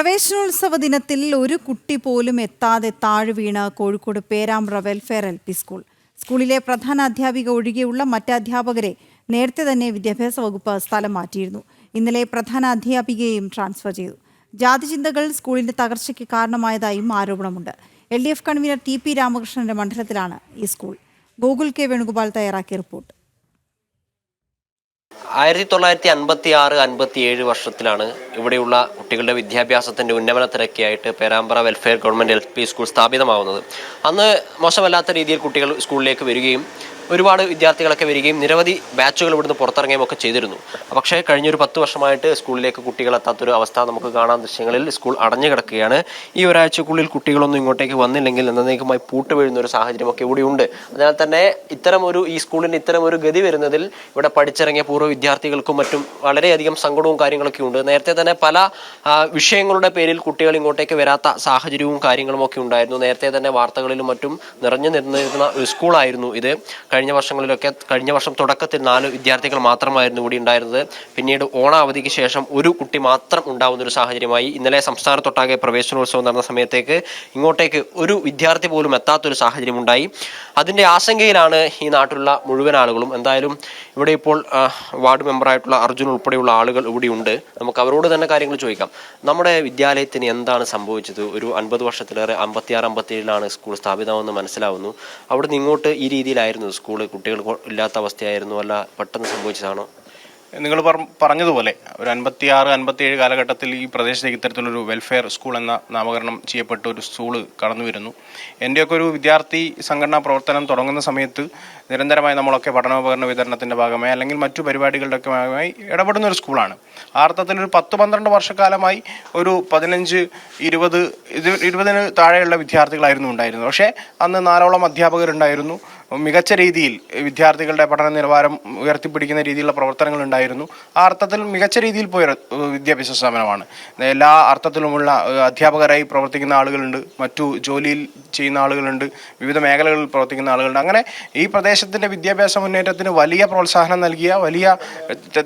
പ്രവേശനോത്സവ ദിനത്തിൽ ഒരു കുട്ടി പോലും എത്താതെ താഴ്വീണ് Kozhikode Perambra welfare LP school. സ്കൂളിലെ പ്രധാന അധ്യാപിക ഒഴികെയുള്ള മറ്റ് അധ്യാപകരെ നേരത്തെ തന്നെ വിദ്യാഭ്യാസ വകുപ്പ് സ്ഥലം മാറ്റിയിരുന്നു. ഇന്നലെ പ്രധാന അധ്യാപികയെയും ട്രാൻസ്ഫർ ചെയ്തു. ജാതിചിന്തകൾ സ്കൂളിന്റെ തകർച്ചയ്ക്ക് കാരണമായതായും ആരോപണമുണ്ട്. LDF കൺവീനർ TP രാമകൃഷ്ണന്റെ മണ്ഡലത്തിലാണ് ഈ സ്കൂൾ. ഗോകുൽ K വേണുഗോപാൽ തയ്യാറാക്കിയ റിപ്പോർട്ട്. 1956-57 വർഷത്തിലാണ് ഇവിടെയുള്ള കുട്ടികളുടെ വിദ്യാഭ്യാസത്തിൻ്റെ ഉന്നമനത്തിനൊക്കെയായിട്ട് Perambra welfare government LP school സ്ഥാപിതമാവുന്നത്. അന്ന് മോശമല്ലാത്ത രീതിയിൽ കുട്ടികൾ സ്കൂളിലേക്ക് വരികയും ഒരുപാട് വിദ്യാർത്ഥികളൊക്കെ വരികയും നിരവധി ബാച്ചുകൾ ഇവിടുന്ന് പുറത്തിറങ്ങുകയും ഒക്കെ ചെയ്തിരുന്നു. പക്ഷേ കഴിഞ്ഞൊരു 10 വർഷമായിട്ട് സ്കൂളിലേക്ക് കുട്ടികൾ എത്താത്തൊരു അവസ്ഥ നമുക്ക് കാണാൻ ദൃശ്യങ്ങളിൽ സ്കൂൾ അടഞ്ഞു കിടക്കുകയാണ്. ഈ ഒരാഴ്ചക്കുള്ളിൽ കുട്ടികളൊന്നും ഇങ്ങോട്ടേക്ക് വന്നില്ലെങ്കിൽ എന്നേക്കുമായി പൂട്ട് വീഴുന്ന ഒരു സാഹചര്യമൊക്കെ ഇവിടെയുണ്ട്. അതിനാൽ തന്നെ ഈ സ്കൂളിന് ഇത്തരമൊരു ഗതി വരുന്നതിൽ ഇവിടെ പഠിച്ചിറങ്ങിയ പൂർവ്വ വിദ്യാർത്ഥികൾക്കും മറ്റും വളരെയധികം സങ്കടവും കാര്യങ്ങളൊക്കെ ഉണ്ട്. നേരത്തെ തന്നെ പല വിഷയങ്ങളുടെ പേരിൽ കുട്ടികൾ ഇങ്ങോട്ടേക്ക് വരാത്ത സാഹചര്യവും കാര്യങ്ങളും ഒക്കെ ഉണ്ടായിരുന്നു. നേരത്തെ തന്നെ വാർത്തകളിലും മറ്റും നിറഞ്ഞു നിന്നിരുന്ന ഒരു സ്കൂളായിരുന്നു ഇത്. കഴിഞ്ഞ വർഷം തുടക്കത്തിൽ 4 വിദ്യാർത്ഥികൾ മാത്രമായിരുന്നു ഇവിടെ ഉണ്ടായിരുന്നത്. പിന്നീട് ഓണാവധിക്ക് ശേഷം ഒരു കുട്ടി മാത്രം ഉണ്ടാവുന്ന ഒരു സാഹചര്യമായി. ഇന്നലെ സംസ്ഥാനത്തൊട്ടാകെ പ്രവേശനോത്സവം നടന്ന സമയത്തേക്ക് ഇങ്ങോട്ടേക്ക് ഒരു വിദ്യാർത്ഥി പോലും എത്താത്തൊരു സാഹചര്യം ഉണ്ടായി. അതിൻ്റെ ആശങ്കയിലാണ് ഈ നാട്ടിലുള്ള മുഴുവൻ ആളുകളും. എന്തായാലും ഇവിടെ ഇപ്പോൾ വാർഡ് മെമ്പറായിട്ടുള്ള അർജുൻ ഉൾപ്പെടെയുള്ള ആളുകൾ ഇവിടെയുണ്ട്. നമുക്ക് അവരോട് തന്നെ കാര്യങ്ങൾ ചോദിക്കാം. നമ്മുടെ വിദ്യാലയത്തിന് എന്താണ് സംഭവിച്ചത്? ഒരു 50 വർഷത്തിലേറെ 56-57 സ്കൂൾ സ്ഥാപിതമെന്ന് മനസ്സിലാവുന്നു. അവിടുന്ന് ഇങ്ങോട്ട് ഈ രീതിയിലായിരുന്നു സ്കൂള്? കുട്ടികൾ ഇല്ലാത്ത അവസ്ഥയായിരുന്നു, അല്ല പെട്ടെന്ന് സംഭവിച്ചതാണോ? നിങ്ങൾ പറഞ്ഞതുപോലെ ഒരു 56-57 കാലഘട്ടത്തിൽ ഈ പ്രദേശത്തേക്ക് ഇത്തരത്തിലൊരു വെൽഫെയർ സ്കൂൾ എന്ന നാമകരണം ചെയ്യപ്പെട്ട ഒരു സ്കൂള് കടന്നു വരുന്നു. എൻ്റെയൊക്കെ ഒരു വിദ്യാർത്ഥി സംഘടനാ പ്രവർത്തനം തുടങ്ങുന്ന സമയത്ത് നിരന്തരമായി നമ്മളൊക്കെ പഠനോപകരണ വിതരണത്തിൻ്റെ ഭാഗമായി അല്ലെങ്കിൽ മറ്റു പരിപാടികളുടെയൊക്കെ ഭാഗമായി ഇടപെടുന്ന ഒരു സ്കൂളാണ്. ആ അർത്ഥത്തിൽ ഒരു 10-12 വർഷക്കാലമായി ഒരു 15-20 താഴെയുള്ള വിദ്യാർത്ഥികളായിരുന്നു ഉണ്ടായിരുന്നത്. പക്ഷേ അന്ന് 4ഓളം അധ്യാപകരുണ്ടായിരുന്നു. മികച്ച രീതിയിൽ വിദ്യാർത്ഥികളുടെ പഠന നിലവാരം ഉയർത്തിപ്പിടിക്കുന്ന രീതിയിലുള്ള പ്രവർത്തനങ്ങൾ ഉണ്ടായിരുന്നു. ആ അർത്ഥത്തിൽ മികച്ച രീതിയിൽ പോയ വിദ്യാഭ്യാസ സ്ഥാപനമാണ്. എല്ലാ അർത്ഥത്തിലുമുള്ള അധ്യാപകരായി പ്രവർത്തിക്കുന്ന ആളുകളുണ്ട്, മറ്റു ജോലിയിൽ ചെയ്യുന്ന ആളുകളുണ്ട്, വിവിധ മേഖലകളിൽ പ്രവർത്തിക്കുന്ന ആളുകളുണ്ട്. അങ്ങനെ ഈ പ്രദേശത്തിൻ്റെ വിദ്യാഭ്യാസ മുന്നേറ്റത്തിന് വലിയ പ്രോത്സാഹനം നൽകിയ, വലിയ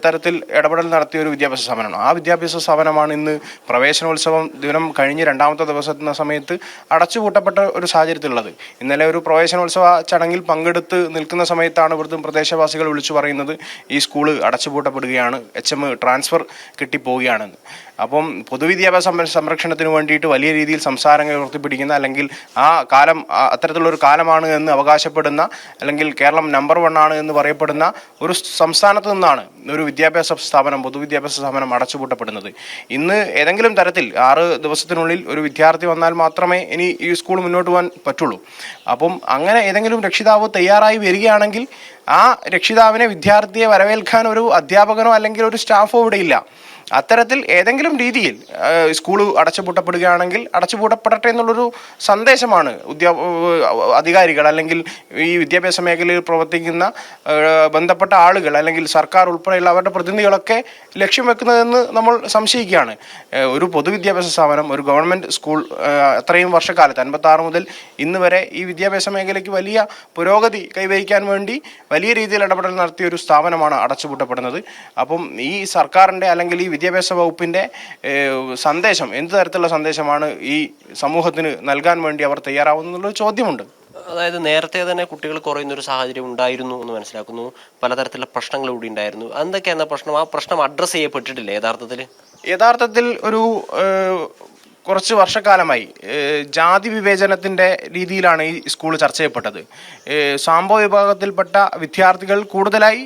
തരത്തിൽ ഇടപെടൽ നടത്തിയ ഒരു വിദ്യാഭ്യാസ സ്ഥാപനമാണ്. ആ വിദ്യാഭ്യാസ സ്ഥാപനമാണ് ഇന്ന് പ്രവേശനോത്സവം ദിനം കഴിഞ്ഞ് 2ാമത്തെ ദിവസത്തെ സമയത്ത് അടച്ചുപൂട്ടപ്പെട്ട ഒരു സാഹചര്യത്തിലുള്ളത്. ഇന്നലെ ഒരു പ്രവേശനോത്സവ ചടങ്ങിൽ പങ്കെടുത്ത് നിൽക്കുന്ന സമയത്താണ് ഇവിടുത്തെ പ്രദേശവാസികൾ വിളിച്ചു പറയുന്നത് ഈ സ്കൂള് അടച്ചുപൂട്ടപ്പെടുകയാണ്, HM ട്രാൻസ്ഫർ കിട്ടിപ്പോവുകയാണെന്ന്. അപ്പം പൊതുവിദ്യാഭ്യാസ സംരക്ഷണത്തിന് വേണ്ടിയിട്ട് വലിയ രീതിയിൽ സംസാരങ്ങൾ ഉയർത്തിപ്പിടിക്കുന്ന, അല്ലെങ്കിൽ ആ കാലം അത്തരത്തിലുള്ളൊരു കാലമാണ് എന്ന് അവകാശപ്പെടുന്ന, അല്ലെങ്കിൽ കേരളം നമ്പർ 1 ആണ് എന്ന് പറയപ്പെടുന്ന ഒരു സംസ്ഥാനത്ത് നിന്നാണ് ഒരു പൊതുവിദ്യാഭ്യാസ സ്ഥാപനം അടച്ചുപൂട്ടപ്പെടുന്നത്. ഇന്ന് ഏതെങ്കിലും തരത്തിൽ 6 ദിവസത്തിനുള്ളിൽ ഒരു വിദ്യാർത്ഥി വന്നാൽ മാത്രമേ ഇനി ഈ സ്കൂൾ മുന്നോട്ട് പോകാൻ പറ്റുള്ളൂ. അപ്പം അങ്ങനെ ഏതെങ്കിലും രക്ഷിതാവ് തയ്യാറായി വരികയാണെങ്കിൽ ആ രക്ഷിതാവിനെ, വിദ്യാർത്ഥിയെ വരവേൽക്കാൻ ഒരു അധ്യാപകനോ അല്ലെങ്കിൽ ഒരു സ്റ്റാഫോ ഇവിടെ ഇല്ല. അത്തരത്തിൽ ഏതെങ്കിലും രീതിയിൽ സ്കൂൾ അടച്ചുപൂട്ടപ്പെടുകയാണെങ്കിൽ അടച്ചുപൂട്ടപ്പെടട്ടെ എന്നുള്ളൊരു സന്ദേശമാണ് അധികാരികൾ അല്ലെങ്കിൽ ഈ വിദ്യാഭ്യാസ മേഖലയിൽ പ്രവർത്തിക്കുന്ന ബന്ധപ്പെട്ട ആളുകൾ അല്ലെങ്കിൽ സർക്കാർ ഉൾപ്പെടെയുള്ള അവരുടെ പ്രതിനിധികളൊക്കെ ലക്ഷ്യം വെക്കുന്നതെന്ന് നമ്മൾ സംശയിക്കുകയാണ്. ഒരു പൊതുവിദ്യാഭ്യാസ സ്ഥാപനം, ഒരു ഗവൺമെൻറ് സ്കൂൾ അത്രയും വർഷക്കാലത്ത് 56 മുതൽ ഇന്ന് വരെ ഈ വിദ്യാഭ്യാസ മേഖലയ്ക്ക് വലിയ പുരോഗതി കൈവരിക്കാൻ വേണ്ടി വലിയ രീതിയിൽ ഇടപെടൽ നടത്തിയ ഒരു സ്ഥാപനമാണ് അടച്ചുപൂട്ടപ്പെടുന്നത്. അപ്പം ഈ സർക്കാരിൻ്റെ അല്ലെങ്കിൽ ഈ വിദ്യാഭ്യാസ വകുപ്പിൻ്റെ സന്ദേശം എന്ത് തരത്തിലുള്ള സന്ദേശമാണ് ഈ സമൂഹത്തിന് നൽകാൻ വേണ്ടി അവർ തയ്യാറാവുന്നുള്ളൊരു ചോദ്യമുണ്ട്. അതായത് നേരത്തെ തന്നെ കുട്ടികൾ കുറയുന്നൊരു സാഹചര്യം ഉണ്ടായിരുന്നു എന്ന് മനസ്സിലാക്കുന്നു. പലതരത്തിലുള്ള പ്രശ്നങ്ങൾ ഇവിടെ ഉണ്ടായിരുന്നു. എന്തൊക്കെയാണ് പ്രശ്നം? ആ പ്രശ്നം അഡ്രസ്സ് ചെയ്യപ്പെട്ടിട്ടില്ലേ യഥാർത്ഥത്തിൽ ഒരു കുറച്ച് വർഷക്കാലമായി ജാതി വിവേചനത്തിൻ്റെ രീതിയിലാണ് ഈ സ്കൂൾ ചർച്ച ചെയ്യപ്പെട്ടത്. സാംബോ വിഭാഗത്തിൽപ്പെട്ട വിദ്യാർത്ഥികൾ കൂടുതലായി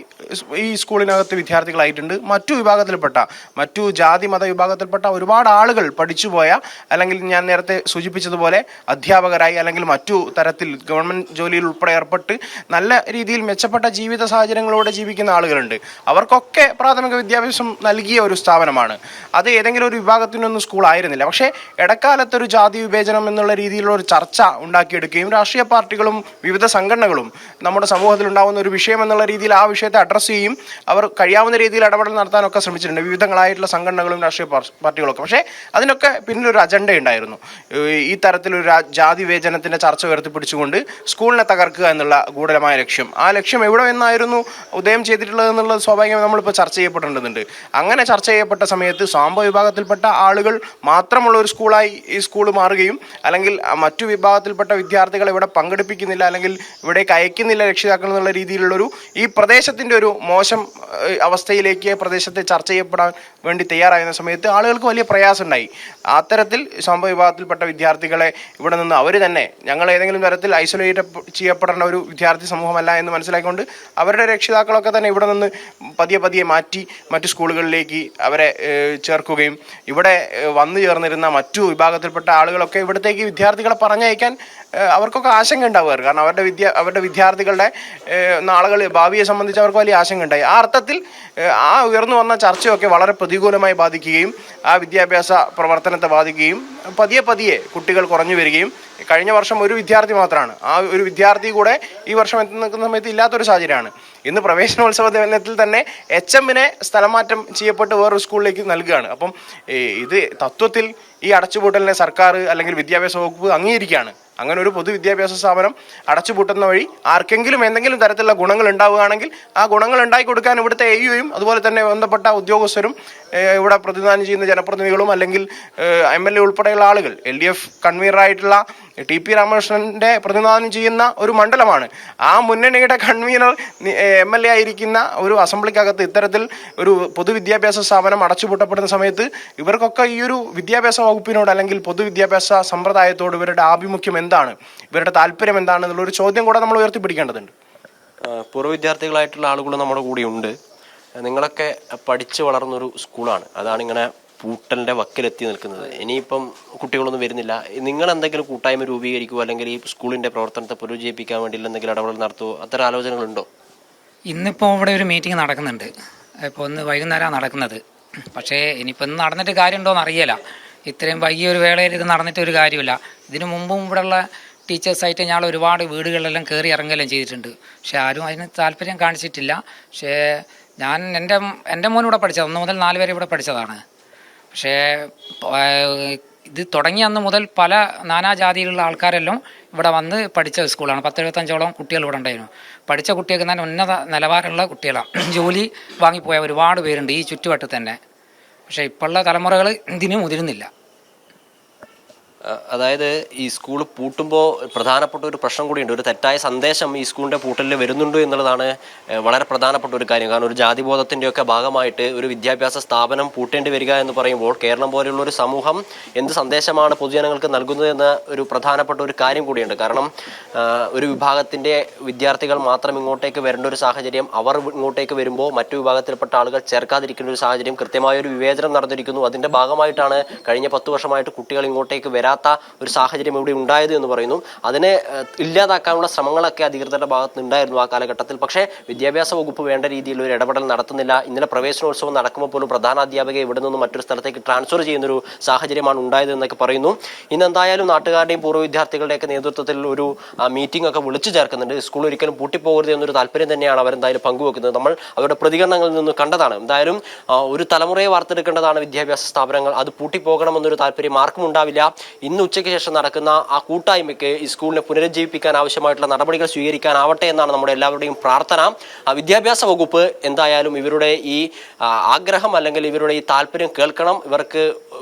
ഈ സ്കൂളിനകത്ത് വിദ്യാർത്ഥികളായിട്ടുണ്ട്. മറ്റു ജാതി മത വിഭാഗത്തിൽപ്പെട്ട ഒരുപാട് ആളുകൾ പഠിച്ചുപോയ, അല്ലെങ്കിൽ ഞാൻ നേരത്തെ സൂചിപ്പിച്ചതുപോലെ അധ്യാപകരായി അല്ലെങ്കിൽ മറ്റു തരത്തിൽ ഗവൺമെൻറ് ജോലിയിൽ ഉൾപ്പെടെ ഏർപ്പെട്ട് നല്ല രീതിയിൽ മെച്ചപ്പെട്ട ജീവിത സാഹചര്യങ്ങളോടെ ജീവിക്കുന്ന ആളുകളുണ്ട്. അവർക്കൊക്കെ പ്രാഥമിക വിദ്യാഭ്യാസം നൽകിയ ഒരു സ്ഥാപനമാണ് അത്. ഏതെങ്കിലും ഒരു വിഭാഗത്തിനൊന്നും സ്കൂൾ ആയിരുന്നില്ല. പക്ഷേ ഇടക്കാലത്തൊരു ജാതി വിവേചനം എന്നുള്ള രീതിയിലുള്ള ഒരു ചർച്ച ഉണ്ടാക്കിയെടുക്കുകയും രാഷ്ട്രീയ പാർട്ടികളും വിവിധ സംഘടനകളും നമ്മുടെ സമൂഹത്തിൽ ഉണ്ടാകുന്ന ഒരു വിഷയം എന്നുള്ള രീതിയിൽ ആ വിഷയത്തെ അഡ്രസ്സ് ചെയ്യും. അവർ കഴിയാവുന്ന രീതിയിൽ ഇടപെടൽ നടത്താനൊക്കെ ശ്രമിച്ചിട്ടുണ്ട്, വിവിധങ്ങളായിട്ടുള്ള സംഘടനകളും രാഷ്ട്രീയ പാർട്ടികളൊക്കെ. പക്ഷേ അതിനൊക്കെ പിന്നിലൊരു അജണ്ട ഉണ്ടായിരുന്നു. ഈ തരത്തിലൊരു ജാതി വിവേചനത്തിൻ്റെ ചർച്ച ഉയർത്തിപ്പിടിച്ചുകൊണ്ട് സ്കൂളിനെ തകർക്കുക എന്നുള്ള ഗൂഢമായ ലക്ഷ്യം. ആ ലക്ഷ്യം എവിടെ നിന്നായിരുന്നു ഉദയം ചെയ്തിട്ടുള്ളത് എന്നുള്ളത് സ്വാഭാവികമായി നമ്മളിപ്പോൾ ചർച്ച ചെയ്യപ്പെടേണ്ടതുണ്ട്. അങ്ങനെ ചർച്ച ചെയ്യപ്പെട്ട സമയത്ത് സാമ്പ വിഭാഗത്തിൽപ്പെട്ട ആളുകൾ മാത്രമുള്ള ഒരു സ്കൂളായി ഈ സ്കൂൾ മാറുകയും, അല്ലെങ്കിൽ മറ്റു വിഭാഗത്തിൽപ്പെട്ട വിദ്യാർത്ഥികളെ ഇവിടെ പങ്കെടുപ്പിക്കുന്നില്ല, അല്ലെങ്കിൽ ഇവിടേക്ക് അയക്കുന്നില്ല രക്ഷിതാക്കൾ എന്നുള്ള രീതിയിലുള്ളൊരു ഈ പ്രദേശത്തിൻ്റെ ഒരു മോശം അവസ്ഥയിലേക്ക് പ്രദേശത്തെ ചർച്ച ചെയ്യപ്പെടാൻ വേണ്ടി തയ്യാറായിരുന്ന സമയത്ത് ആളുകൾക്ക് വലിയ പ്രയാസമുണ്ടായി. അത്തരത്തിൽ സാമ്പ വിഭാഗത്തിൽപ്പെട്ട വിദ്യാർത്ഥികളെ ഇവിടെ നിന്ന് അവർ തന്നെ ഞങ്ങൾ ഏതെങ്കിലും തരത്തിൽ ഐസൊലേറ്റ് ചെയ്യപ്പെടേണ്ട ഒരു വിദ്യാർത്ഥി സമൂഹമല്ല എന്ന് മനസ്സിലാക്കിക്കൊണ്ട് അവരുടെ രക്ഷിതാക്കളൊക്കെ തന്നെ ഇവിടെ നിന്ന് പതിയെ മാറ്റി മറ്റു സ്കൂളുകളിലേക്ക് അവരെ ചേർക്കുകയും ഇവിടെ വന്നു ചേർന്നിരുന്ന മറ്റു വിഭാഗത്തിൽപ്പെട്ട ആളുകളൊക്കെ ഇവിടത്തേക്ക് വിദ്യാർത്ഥികളെ പറഞ്ഞയക്കാൻ അവർക്കൊക്കെ ആശങ്ക ഉണ്ടാവുമായിരുന്നു. കാരണം അവരുടെ വിദ്യാർത്ഥികളുടെ നാളുകൾ ഭാവിയെ സംബന്ധിച്ച് അവർക്ക് വലിയ ആശങ്ക ഉണ്ടായി. ആ അർത്ഥത്തിൽ ആ ഉയർന്നു വന്ന ചർച്ചയൊക്കെ വളരെ പ്രതികൂലമായി ബാധിക്കുകയും ആ വിദ്യാഭ്യാസ പ്രവർത്തനത്തെ ബാധിക്കുകയും പതിയെ കുട്ടികൾ കുറഞ്ഞു വരികയും കഴിഞ്ഞ വർഷം ഒരു വിദ്യാർത്ഥി മാത്രമാണ്, ആ ഒരു വിദ്യാർത്ഥി കൂടെ ഈ വർഷം നിൽക്കുന്ന സമയത്ത് ഇല്ലാത്തൊരു സാഹചര്യമാണ്. ഇന്ന് പ്രവേശനോത്സവ ദിനത്തിൽ തന്നെ HMനെ സ്ഥലം മാറ്റം ചെയ്യപ്പെട്ട് വേറൊരു സ്കൂളിലേക്ക് നൽകുകയാണ്. അപ്പം ഇത് തത്വത്തിൽ ഈ അടച്ചുപൂട്ടലിനെ സർക്കാർ അല്ലെങ്കിൽ വിദ്യാഭ്യാസ വകുപ്പ് അംഗീകരിക്കുകയാണ്. അങ്ങനെ ഒരു പൊതുവിദ്യാഭ്യാസ സ്ഥാപനം അടച്ചുപൂട്ടുന്ന വഴി ആർക്കെങ്കിലും എന്തെങ്കിലും തരത്തിലുള്ള ഗുണങ്ങൾ ഉണ്ടാവുകയാണെങ്കിൽ ആ ഗുണങ്ങൾ ഉണ്ടാക്കി കൊടുക്കാൻ ഇവിടുത്തെ AUയും അതുപോലെ തന്നെ ബന്ധപ്പെട്ട ഉദ്യോഗസ്ഥരും ഇവിടെ പ്രതിനിധാനം ചെയ്യുന്ന ജനപ്രതിനിധികളും അല്ലെങ്കിൽ MLA ഉൾപ്പെടെയുള്ള ആളുകൾ, LDF കൺവീനറായിട്ടുള്ള TP രാമകൃഷ്ണന്റെ പ്രതിനിധാനം ചെയ്യുന്ന ഒരു മണ്ഡലമാണ്. ആ മുന്നണിയുടെ കൺവീനർ MLA ആയിരിക്കുന്ന ഒരു അസംബ്ലിക്കകത്ത് ഇത്തരത്തിൽ ഒരു പൊതുവിദ്യാഭ്യാസ സ്ഥാപനം അടച്ചുപൂട്ടപ്പെടുന്ന സമയത്ത് ഇവർക്കൊക്കെ ഈ ഒരു വിദ്യാഭ്യാസ വകുപ്പിനോട് അല്ലെങ്കിൽ പൊതുവിദ്യാഭ്യാസ സമ്പ്രദായത്തോട് ഇവരുടെ ആഭിമുഖ്യം എന്താണ്, ഇവരുടെ താല്പര്യം എന്താണ് എന്നുള്ളൊരു ചോദ്യം കൂടെ നമ്മൾ ഉയർത്തിപ്പിടിക്കേണ്ടതുണ്ട്. പൂർവ്വ വിദ്യാർത്ഥികളായിട്ടുള്ള ആളുകൾ നമ്മുടെ കൂടെയുണ്ട്. നിങ്ങളൊക്കെ പഠിച്ചു വളർന്നൊരു സ്കൂളാണ്, അതാണ് ഇങ്ങനെ പൂട്ടലിൻ്റെ വക്കിലെത്തി നിൽക്കുന്നത്. ഇനിയിപ്പം കുട്ടികളൊന്നും വരുന്നില്ല. നിങ്ങൾ എന്തെങ്കിലും കൂട്ടായ്മ രൂപീകരിക്കുമോ അല്ലെങ്കിൽ ഈ സ്കൂളിൻ്റെ പ്രവർത്തനത്തെ പുനരുജ്ജീവിപ്പിക്കാൻ വേണ്ടി എന്തെങ്കിലും ഇടപെടൽ നടത്തുമോ? അത്തരം ആലോചനകളുണ്ടോ? ഇന്നിപ്പോൾ ഇവിടെ ഒരു മീറ്റിംഗ് നടക്കുന്നുണ്ട്. ഇപ്പോൾ ഒന്ന് വൈകുന്നേരമാണ് നടക്കുന്നത്. പക്ഷേ ഇനിയിപ്പോൾ ഇന്ന് നടന്നിട്ട് കാര്യമുണ്ടോയെന്ന് അറിയില്ല. ഇത്രയും വൈകിയൊരു വേളയിൽ ഇത് നടന്നിട്ട് ഒരു കാര്യമില്ല. ഇതിനു മുമ്പും ഇവിടെയുള്ള ടീച്ചേഴ്സായിട്ട് ഞങ്ങൾ ഒരുപാട് വീടുകളിലെല്ലാം കയറി ഇറങ്ങുകയെല്ലാം ചെയ്തിട്ടുണ്ട്. പക്ഷേ ആരും അതിന് താല്പര്യം കാണിച്ചിട്ടില്ല. പക്ഷേ ഞാൻ എൻ്റെ മോൻ ഇവിടെ പഠിച്ചത് 1 മുതൽ 4 വരെ ഇവിടെ പഠിച്ചതാണ്. പക്ഷേ ഇത് തുടങ്ങിയ അന്ന് മുതൽ പല നാനാജാതിയിലുള്ള ആൾക്കാരെല്ലാം ഇവിടെ വന്ന് പഠിച്ച സ്കൂളാണ്. 10-75ഓളം കുട്ടികൾ ഇവിടെ ഉണ്ടായിരുന്നു. പഠിച്ച കുട്ടികൾക്ക് തന്നെ ഉന്നത നിലവാരമുള്ള കുട്ടികളാണ്. ജോലി വാങ്ങിപ്പോയ ഒരുപാട് പേരുണ്ട് ഈ ചുറ്റുവട്ടത്ത് തന്നെ. പക്ഷേ ഇപ്പോഴുള്ള തലമുറകൾ ഇതിന് മുതിരുന്നില്ല. അതായത് ഈ സ്കൂൾ പൂട്ടുമ്പോൾ പ്രധാനപ്പെട്ട ഒരു പ്രശ്നം കൂടിയുണ്ട്. ഒരു തെറ്റായ സന്ദേശം ഈ സ്കൂളിൻ്റെ പൂട്ടലിൽ വരുന്നുണ്ട് എന്നുള്ളതാണ് വളരെ പ്രധാനപ്പെട്ട ഒരു കാര്യം. കാരണം ഒരു ജാതിബോധത്തിൻ്റെയൊക്കെ ഭാഗമായിട്ട് ഒരു വിദ്യാഭ്യാസ സ്ഥാപനം പൂട്ടേണ്ടി വരിക എന്ന് പറയുമ്പോൾ കേരളം പോലെയുള്ള ഒരു സമൂഹം എന്ത് സന്ദേശമാണ് പൊതുജനങ്ങൾക്ക് നൽകുന്നത് എന്ന ഒരു പ്രധാനപ്പെട്ട ഒരു കാര്യം കൂടിയുണ്ട്. കാരണം ഒരു വിഭാഗത്തിൻ്റെ വിദ്യാർത്ഥികൾ മാത്രം ഇങ്ങോട്ടേക്ക് വരേണ്ട ഒരു സാഹചര്യം, അവർ ഇങ്ങോട്ടേക്ക് വരുമ്പോൾ മറ്റു വിഭാഗത്തിൽപ്പെട്ട ആളുകൾ ചേർക്കാതിരിക്കുന്ന ഒരു സാഹചര്യം, കൃത്യമായൊരു വിവേചനം നടന്നിരിക്കുന്നു. അതിൻ്റെ ഭാഗമായിട്ടാണ് കഴിഞ്ഞ 10 വർഷമായിട്ട് കുട്ടികൾ ഇങ്ങോട്ടേക്ക് വരാത്ത ഒരു സാഹചര്യം ഇവിടെ ഉണ്ടായത് എന്ന് പറയുന്നു. അതിനെ ഇല്ലാതാക്കാനുള്ള ശ്രമങ്ങളൊക്കെ അധികൃതരുടെ ഭാഗത്ത് ഉണ്ടായിരുന്നു ആ കാലഘട്ടത്തിൽ. പക്ഷേ വിദ്യാഭ്യാസ വകുപ്പ് വേണ്ട രീതിയിൽ ഒരു ഇടപെടൽ നടത്തുന്നില്ല. ഇന്നലെ പ്രവേശനോത്സവം നടക്കുമ്പോൾ പോലും പ്രധാനാധ്യാപകയെ ഇവിടെ നിന്ന് മറ്റൊരു സ്ഥലത്തേക്ക് ട്രാൻസ്ഫർ ചെയ്യുന്നൊരു സാഹചര്യമാണ് ഉണ്ടായത് എന്നൊക്കെ പറയുന്നു. ഇന്ന് എന്തായാലും നാട്ടുകാരുടെയും പൂർവ്വ വിദ്യാർത്ഥികളുടെയൊക്കെ നേതൃത്വത്തിൽ ഒരു മീറ്റിംഗ് ഒക്കെ വിളിച്ചു ചേർക്കുന്നുണ്ട്. സ്കൂൾ ഒരിക്കലും പൂട്ടിപ്പോകരുത് എന്നൊരു താല്പര്യം തന്നെയാണ് അവരെന്തായാലും പങ്കുവെക്കുന്നത്. നമ്മൾ അവരുടെ പ്രതികരണങ്ങളിൽ നിന്ന് കണ്ടതാണ്. എന്തായാലും ഒരു തലമുറയെ വാർത്തെടുക്കേണ്ടതാണ് വിദ്യാഭ്യാസ സ്ഥാപനങ്ങൾ. അത് പൂട്ടിപ്പോകണമെന്നൊരു താല്പര്യം ആർക്കും ഉണ്ടാവില്ല. ഇന്ന് ഉച്ചയ്ക്ക് ശേഷം നടക്കുന്ന ആ കൂട്ടായ്മയ്ക്ക് ഈ സ്കൂളിനെ പുനരുജ്ജീവിപ്പിക്കാൻ ആവശ്യമായിട്ടുള്ള നടപടികൾ സ്വീകരിക്കാനാവട്ടെ എന്നാണ് നമ്മുടെ എല്ലാവരുടെയും പ്രാർത്ഥന. വിദ്യാഭ്യാസ വകുപ്പ് എന്തായാലും ഇവരുടെ ഈ ആഗ്രഹം അല്ലെങ്കിൽ ഇവരുടെ ഈ താല്പര്യം കേൾക്കണം,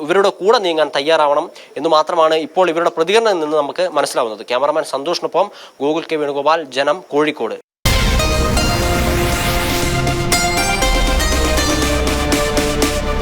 ഇവരുടെ കൂടെ നീങ്ങാൻ തയ്യാറാവണം എന്ന് മാത്രമാണ് ഇപ്പോൾ ഇവരുടെ പ്രതികരണത്തിൽ നിന്ന് നമുക്ക് മനസ്സിലാവുന്നത്. ക്യാമറമാൻ സന്തോഷിനൊപ്പം ഗൂഗിൾ കെ വേണുഗോപാൽ, ജനം, കോഴിക്കോട്.